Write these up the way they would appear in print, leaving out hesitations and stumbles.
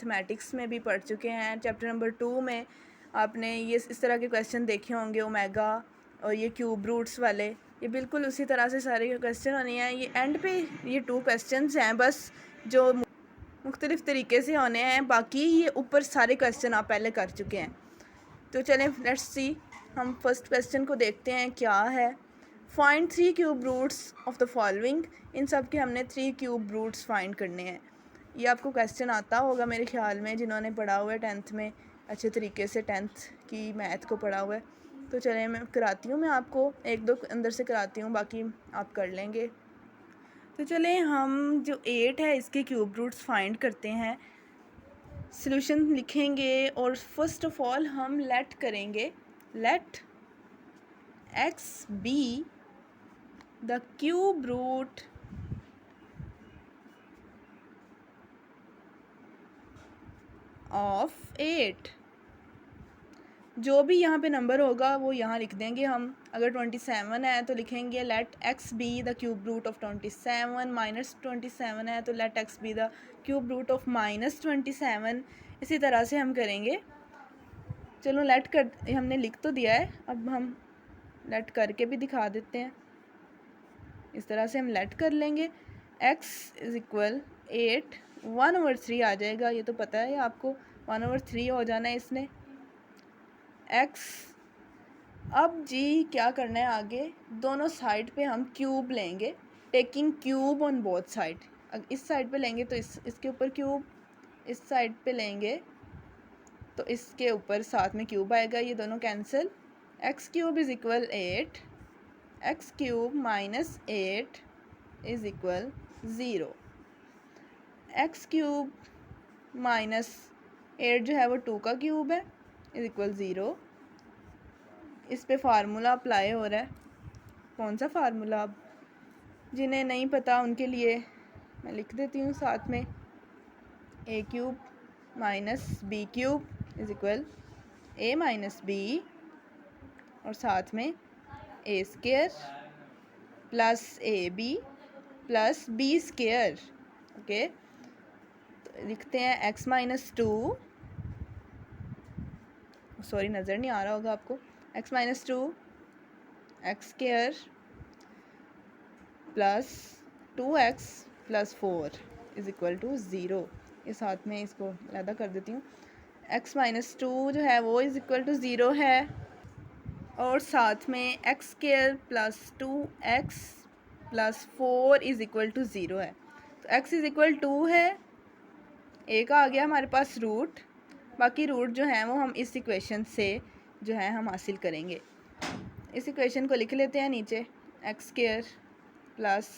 Mathematics में भी पढ़ चुके हैं। चैप्टर नंबर 2 में आपने ये इस तरह के क्वेश्चन देखे होंगे, ओमेगा और ये क्यूब रूट्स वाले, ये बिल्कुल उसी तरह से सारे क्वेश्चन होने हैं। ये एंड पे ये 2 क्वेश्चंस हैं बस जो मुख्तलिफ़ तरीके से होने हैं, बाकी ये ऊपर सारे क्वेश्चन आप पहले कर चुके हैं। तो चलें लेट्स सी, हम फर्स्ट क्वेश्चन को देखते हैं क्या है। Find 3 cube roots of the following. इन सब के हमने 3 क्यूब रूट्स फाइंड करने हैं। ये आपको क्वेश्चन आता होगा मेरे ख्याल में, जिन्होंने पढ़ा हुआ है 10th में अच्छे तरीके से, 10th की मैथ को पढ़ा हुआ है। तो चलें मैं कराती हूँ, मैं आपको 1-2 अंदर से कराती हूँ, बाकी आप कर लेंगे। तो चलें हम जो 8 है इसके क्यूब रूट्स फाइंड करते हैं। सॉल्यूशन लिखेंगे और फर्स्ट ऑफ ऑल हम लेट करेंगे, let x be the cube root of 8। जो भी यहाँ पे नंबर होगा वो यहाँ लिख देंगे हम। अगर 27 है तो लिखेंगे let x be the cube root of 27, minus 27 है तो let x be the cube root of minus 27। इसी तरह से हम करेंगे। चलो लेट कर, हमने लिख तो दिया है, अब हम लेट करके भी दिखा देते हैं। इस तरह से हम लेट कर लेंगे। x इज़ इक्वल 8, 1/3 आ जाएगा, ये तो पता है आपको, 1/3 हो जाना है इसने x। अब जी क्या करना है आगे, दोनों साइड पे हम क्यूब लेंगे, taking cube on both side. इस साइड पे लेंगे तो इसके ऊपर क्यूब, इस साइड पे लेंगे तो इसके ऊपर साथ में क्यूब आएगा, ये दोनों cancel. X cube is equal 8, x cube minus 8 is equal 0। X cube minus 8 जो है वो 2 का क्यूब है, इज़ इक्वल 0। इस पे फार्मूला अप्लाई हो रहा है। कौन सा फार्मूला, अब जिन्हें नहीं पता उनके लिए मैं लिख देती हूँ साथ में, a cube minus b cube is equal a minus b, और साथ में a square plus a b plus b square. Okay, तो लिखते हैं एक्स माइनस 2, सॉरी नज़र नहीं आ रहा होगा आपको, x minus 2 x square plus 2x plus 4 is equal to 0। ये साथ में इसको अलग कर देती हूँ। x माइनस 2 जो है वो इज़ इक्वल टू 0 है, और साथ में x square plus 2x plus 4 is equal to 0 है। तो x इज़ इक्वल 2 है, a का आ गया हमारे पास रूट, बाकी रूट जो है वो हम इस इक्वेशन से जो है हम हासिल करेंगे। इस इक्वेशन को लिख लेते हैं नीचे, x square plus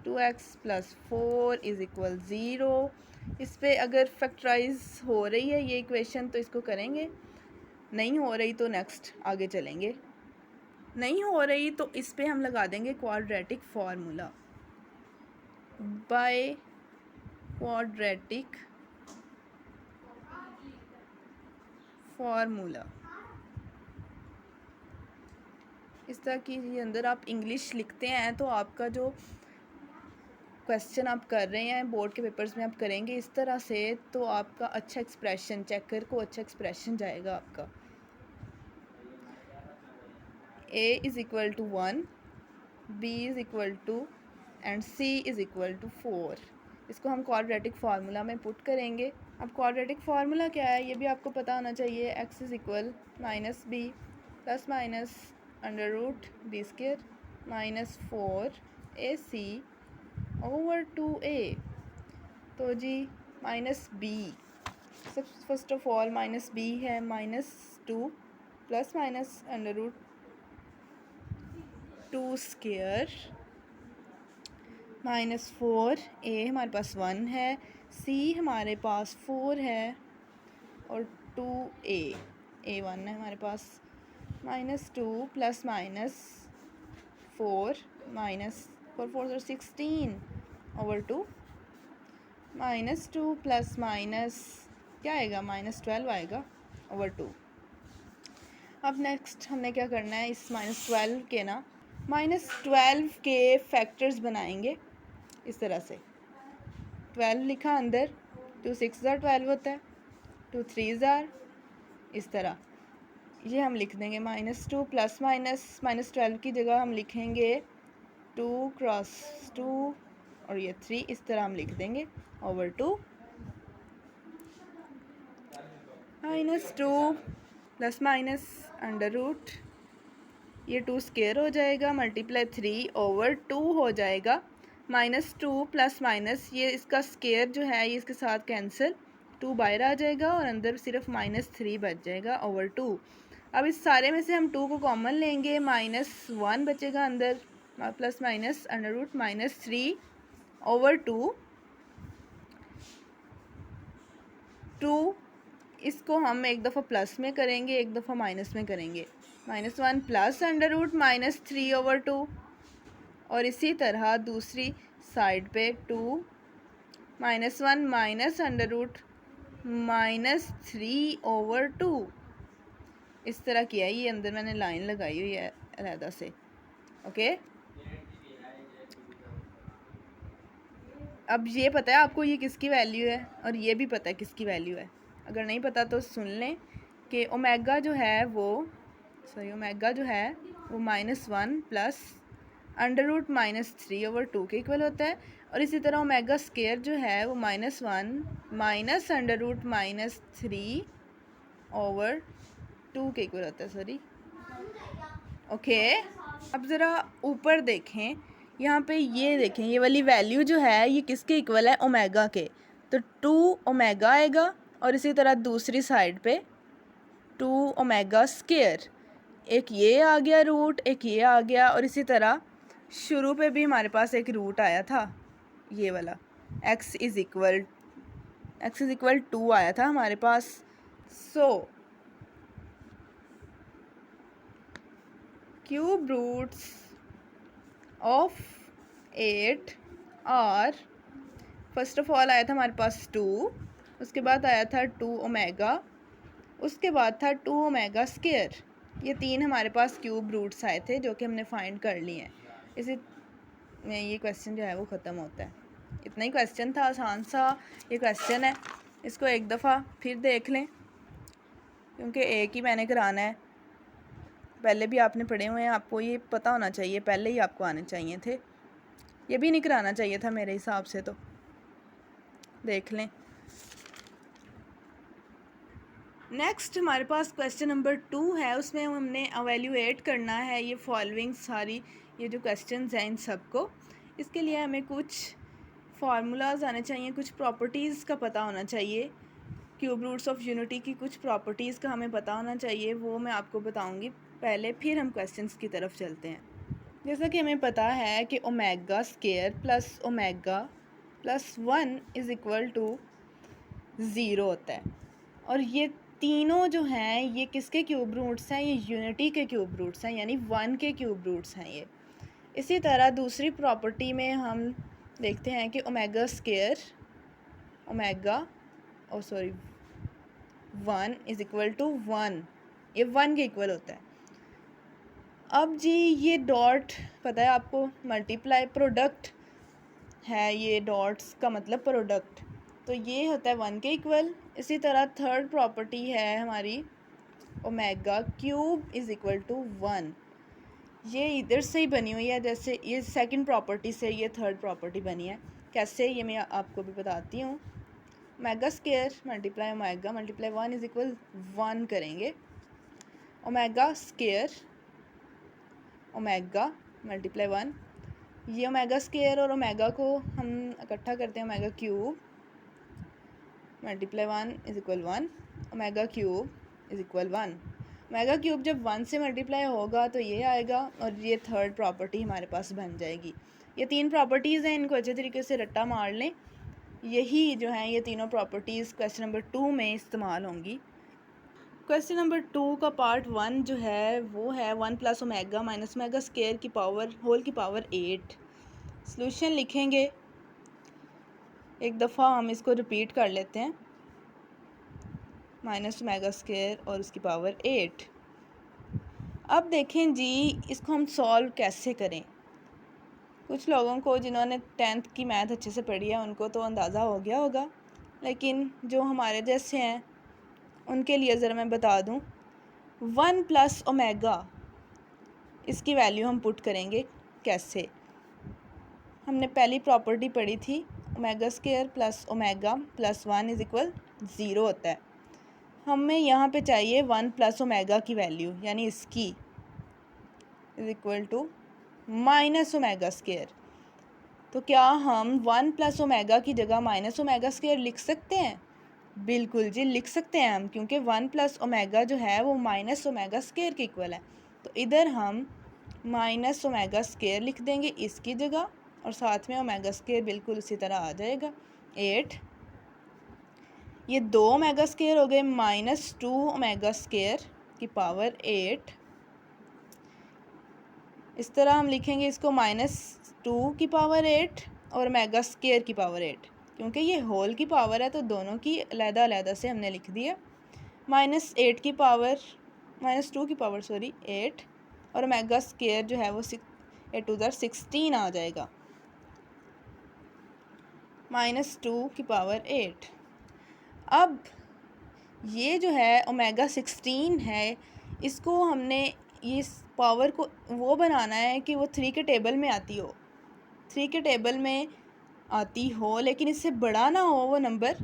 2x plus 4 is equal 0। इस पे अगर फैक्टराइज हो रही है ये इक्वेशन तो इसको करेंगे, नहीं हो रही तो नेक्स्ट आगे चलेंगे। नहीं हो रही तो इस पे हम लगा देंगे quadratic formula, by quadratic formula. इस तरह की अंदर आप इंग्लिश लिखते हैं तो आपका जो क्वेश्चन आप कर रहे हैं बोर्ड के पेपर्स में आप करेंगे इस तरह से, तो आपका अच्छा एक्सप्रेशन, चेकर को अच्छा एक्सप्रेशन जाएगा आपका। a is equal to 1, b is equal to and c is equal to 4। इसको हम क्वाड्रेटिक फार्मूला में पुट करेंगे। अब क्वाड्रेटिक फार्मूला क्या है ये भी आपको पता होना चाहिए। x is equal minus b plus minus under root b square minus 4ac over 2a। तो जी माइनस बी, सब first of all minus b है, minus 2 plus minus under root 2 square minus 4, a हमारे पास 1 है, सी हमारे पास 4 है, और 2a, ए 1 है हमारे पास, minus 2 plus minus 4 minus 4 4 16 over 2 minus 2 plus minus क्या आएगा, माइनस 12 आएगा ओवर 2। अब नेक्स्ट हमने क्या करना है, इस माइनस 12 के ना माइनस 12 के फैक्टर्स बनाएंगे। इस तरह से 12 लिखा अंदर, 2 6 ज़ार 12 होता है, 2 3 ज़ार, इस तरह ये हम लिख देंगे -2 प्लस माइनस 12 की जगह हम लिखेंगे 2 क्रॉस 2 और ये 3, इस तरह हम लिख देंगे over 2 -2 plus minus under root, ये 2 स्क्वायर हो जाएगा, मल्टीप्लाई 3 ओवर 2 हो जाएगा, -2 प्लस माइनस ये इसका स्क्वायर जो है ये इसके साथ कैंसिल, 2 बाहर आ जाएगा और अंदर सिर्फ -3 बच जाएगा ओवर 2। अब इस सारे में से हम 2 को कॉमन लेंगे, -1 बचेगा अंदर, plus minus under root -3 over 2, इसको हम एक दफ़ा प्लस में करेंगे, एक दफ़ा माइनस में करेंगे, -1 प्लस अंडर रूट -3 ओवर 2, और इसी तरह दूसरी साइड पे 2 -1 माइनस अंडर रूट -3 ओवर 2, इस तरह किया है। ये अंदर मैंने लाइन लगाई हुई है अलहदा से, ओके। अब ये पता है आपको ये किसकी वैल्यू है और ये भी पता है किसकी वैल्यू है। अगर नहीं पता तो सुन लें कि ओमेगा जो है वो ओमेगा जो है वो -1 प्लस अंडर रूट -3 ओवर 2 के इक्वल होता है, और इसी तरह ओमेगा स्क्वायर जो है वो -1 माइनस अंडर रूट -3 ओवर 2 के इक्वल होता है, सॉरी, ओके। अब ज़रा ऊपर देखें, यहाँ पे ये देखें, ये वाली वैल्यू जो है ये किसके इक्वल है, ओमेगा के, तो 2 ओमेगा आएगा, और इसी तरह दूसरी साइड पे 2 ओमेगा स्क्वायर, एक ये आ गया रूट, एक ये आ गया, और इसी तरह शुरू पे भी हमारे पास एक रूट आया था, ये वाला x इज़ इक्वल 2 आया था हमारे पास। सो क्यूब रूट्स ऑफ 8 और फर्स्ट ऑफ ऑल आया था हमारे पास 2, उसके बाद आया था 2 ओमेगा, उसके बाद था 2 ओमेगा स्क्वायर। ये 3 हमारे पास क्यूब रूट्स आए थे जो कि हमने फाइंड कर लिए हैं। इसी में ये क्वेश्चन जो है वो ख़त्म होता है। इतना ही क्वेश्चन था, आसान सा ये क्वेश्चन है, इसको एक दफ़ा फिर देख लें क्योंकि एक ही मैंने कराना है। पहले भी आपने पढ़े हुए हैं, आपको ये पता होना चाहिए, पहले ही आपको आने चाहिए थे, ये भी नहीं कराना चाहिए था मेरे हिसाब से, तो देख लें। नेक्स्ट हमारे पास क्वेश्चन नंबर 2 है, उसमें हमने एवेल्यूएट करना है ये फॉलोइंग सारी ये जो क्वेश्चंस हैं इन सबको। इसके लिए हमें कुछ फार्मूलाज आने चाहिए, कुछ प्रॉपर्टीज़ का पता होना चाहिए, क्यूब रूट्स ऑफ यूनिटी की कुछ प्रॉपर्टीज़ का हमें पता होना चाहिए, वो मैं आपको बताऊंगी पहले, फिर हम क्वेश्चंस की तरफ चलते हैं। जैसा कि हमें पता है कि omega square plus omega plus 1 is equal to 0 होता है, और ये तीनों जो हैं ये किसके क्यूब रूट्स हैं, ये यूनिटी के क्यूब रूट्स हैं, यानी 1 के क्यूब रूट्स हैं ये। इसी तरह दूसरी प्रॉपर्टी में हम देखते हैं कि omega square 1 is equal to 1, ये 1 के इक्वल होता है। अब जी ये डॉट पता है आपको, मल्टीप्लाई प्रोडक्ट है, ये डॉट्स का मतलब प्रोडक्ट, तो ये होता है 1 के इक्वल। इसी तरह थर्ड प्रॉपर्टी है हमारी omega cube is equal to 1, ये इधर से ही बनी हुई है, जैसे ये सेकंड प्रॉपर्टी से ये थर्ड प्रॉपर्टी बनी है। कैसे, ये मैं आपको भी बताती हूँ। Omega square multiply omega multiply 1 is equal 1 करेंगे, ओमेगा स्क्वायर ओमेगा मल्टीप्लाई 1, ये ओमेगा स्क्वायर और ओमेगा को हम इकट्ठा करते हैं, omega cube multiply 1 is equal 1, omega cube is equal 1। Omega cube जब 1 से मल्टीप्लाई होगा तो ये आएगा, और ये थर्ड प्रॉपर्टी हमारे पास बन जाएगी। ये 3 प्रॉपर्टीज़ हैं, इनको अच्छे तरीके से रट्टा मार लें। यही जो हैं ये तीनों प्रॉपर्टीज़ क्वेश्चन नंबर 2 में इस्तेमाल होंगी। क्वेश्चन नंबर 2 का पार्ट 1 जो है वो है 1 plus omega minus omega square की पावर होल की पावर 8। सॉल्यूशन लिखेंगे, एक दफ़ा हम इसको रिपीट कर लेते हैं, माइनस ओमेगा स्क्वायर और उसकी पावर 8। अब देखें जी इसको हम सॉल्व कैसे करें। कुछ लोगों को जिन्होंने 10th की मैथ अच्छे से पढ़ी है उनको तो अंदाज़ा हो गया होगा लेकिन जो हमारे जैसे हैं उनके लिए ज़रा मैं बता दूं, 1 प्लस ओमेगा इसकी वैल्यू हम पुट करेंगे कैसे। हमने पहली प्रॉपर्टी पढ़ी थी, omega square plus omega plus 1 is equal 0 होता है। हमें यहाँ पे चाहिए 1 प्लस ओमेगा की वैल्यू, यानी इसकी is equal to minus omega square. तो क्या हम 1 प्लस ओमेगा की जगह माइनस ओमेगा स्क्वायर लिख सकते हैं? बिल्कुल जी लिख सकते हैं हम, क्योंकि 1 प्लस ओमेगा जो है वो माइनस ओमेगा स्क्वायर के इक्वल है। तो इधर हम माइनस ओमेगा स्क्वायर लिख देंगे इसकी जगह, और साथ में ओमेगा स्क्वायर बिल्कुल उसी तरह आ जाएगा 8। ये 2 ओमेगा स्क्वायर हो गए माइनस 2 ओमेगा स्क्वायर की पावर 8। इस तरह हम लिखेंगे इसको -2 की पावर 8 और ओमेगा स्क्वायर की पावर 8, क्योंकि ये होल की पावर है तो दोनों की अलग-अलग से हमने लिख दिया। -8 की पावर -2 की पावर 8 और ओमेगा स्क्वायर जो है वो 8 टू द 16 आ जाएगा, -2 की पावर 8। अब ये जो है ओमेगा 16 है, इसको हमने इस पावर को वो बनाना है कि वो 3 के टेबल में आती हो, 3 के टेबल में आती हो, लेकिन इससे बड़ा ना हो वो नंबर,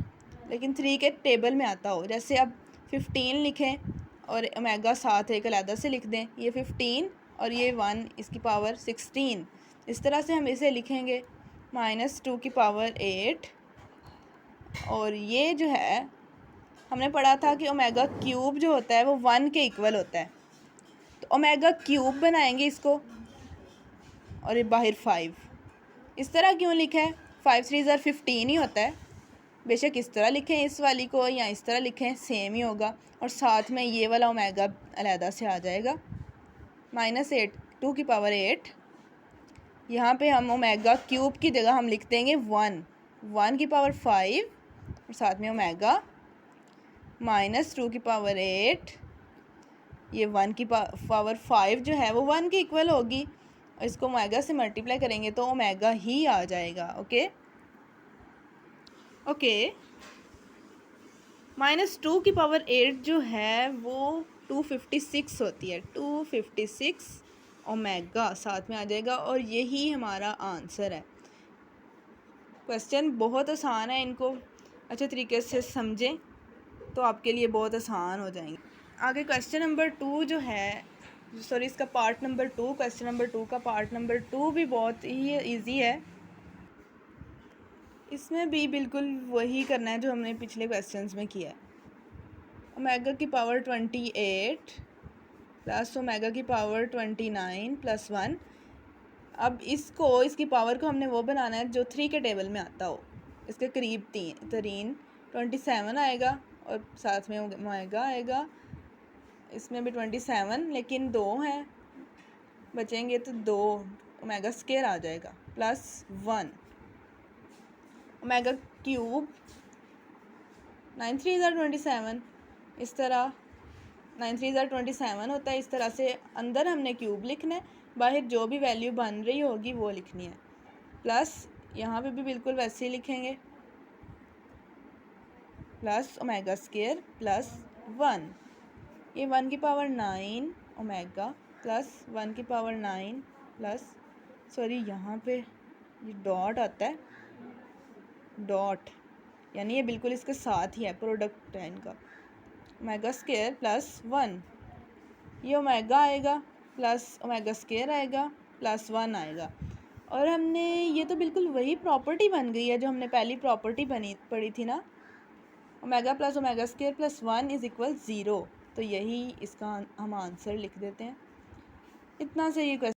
लेकिन 3 के टेबल में आता हो। जैसे अब 15 लिखें और ओमेगा साथ एक अलग से लिख दें, ये 15 और ये 1 इसकी पावर 16। इस तरह से हम इसे लिखेंगे -2 की पावर 8। और ये जो है हमने पढ़ा था कि ओमेगा क्यूब जो होता है वो 1 के इक्वल होता है, तो ओमेगा क्यूब बनाएंगे इसको, और ये बाहर 5। इस तरह क्यों लिखा है? 5 3 ज़र 15 ही होता है। बेशक इस तरह लिखें इस वाली को या इस तरह लिखें, सेम ही होगा। और साथ में ये वाला ओमेगा अलहदा से आ जाएगा, -8 2 की पावर 8। यहाँ पे हम ओमेगा क्यूब की जगह हम लिख देंगे 1 की पावर 5 और साथ में ओमेगा -2 की पावर 8। ये 1 की पावर 5 जो है वो 1 के इक्वल होगी, और इसको ओमेगा से मल्टीप्लाई करेंगे तो ओमेगा ही आ जाएगा। ओके -2 की पावर 8 जो है वो 256 होती है, 256 ओमेगा साथ में आ जाएगा, और यही हमारा आंसर है। क्वेश्चन बहुत आसान है, इनको अच्छे तरीके से समझें तो आपके लिए बहुत आसान हो जाएंगे। आगे क्वेश्चन नंबर 2 जो है, सॉरी इसका पार्ट नंबर 2, क्वेश्चन नंबर 2 का पार्ट नंबर 2 भी बहुत ही इजी है। इसमें भी बिल्कुल वही करना है जो हमने पिछले क्वेश्चंस में किया है। ओमेगा की पावर 28 प्लस ओमेगा की पावर 29 प्लस 1। अब इसकी पावर को हमने वो बनाना है जो 3 के टेबल में आता हो, इसके करीब 3 27 आएगा, और साथ में ओमेगा आएगा, इसमें भी 27, लेकिन 2 हैं बचेंगे तो 2 ओमेगा स्क्वायर आ जाएगा प्लस 1 ओमेगा क्यूब 9 3 ज़र 27। इस तरह 9 3 ज़र 27 होता है। इस तरह से अंदर हमने क्यूब लिखना है, बाहर जो भी वैल्यू बन रही होगी वो लिखनी है, प्लस यहाँ पे भी बिल्कुल वैसे ही लिखेंगे, प्लस ओमेगा स्क्वायर प्लस 1। ये 1 की पावर 9 ओमेगा प्लस 1 की पावर 9 प्लस, सॉरी यहाँ पे ये डॉट आता है, डॉट यानी ये बिल्कुल इसके साथ ही है, प्रोडक्ट है इनका, ओमेगा स्क्वायर प्लस 1। ये ओमेगा आएगा प्लस ओमेगा स्क्वायर आएगा प्लस 1 आएगा। और हमने ये तो बिल्कुल वही प्रॉपर्टी बन गई है जो हमने पहली प्रॉपर्टी पढ़ी थी ना, omega plus omega square plus 1 is equal 0। तो यही इसका हम आंसर लिख देते हैं। इतना से ये क्वेश्चन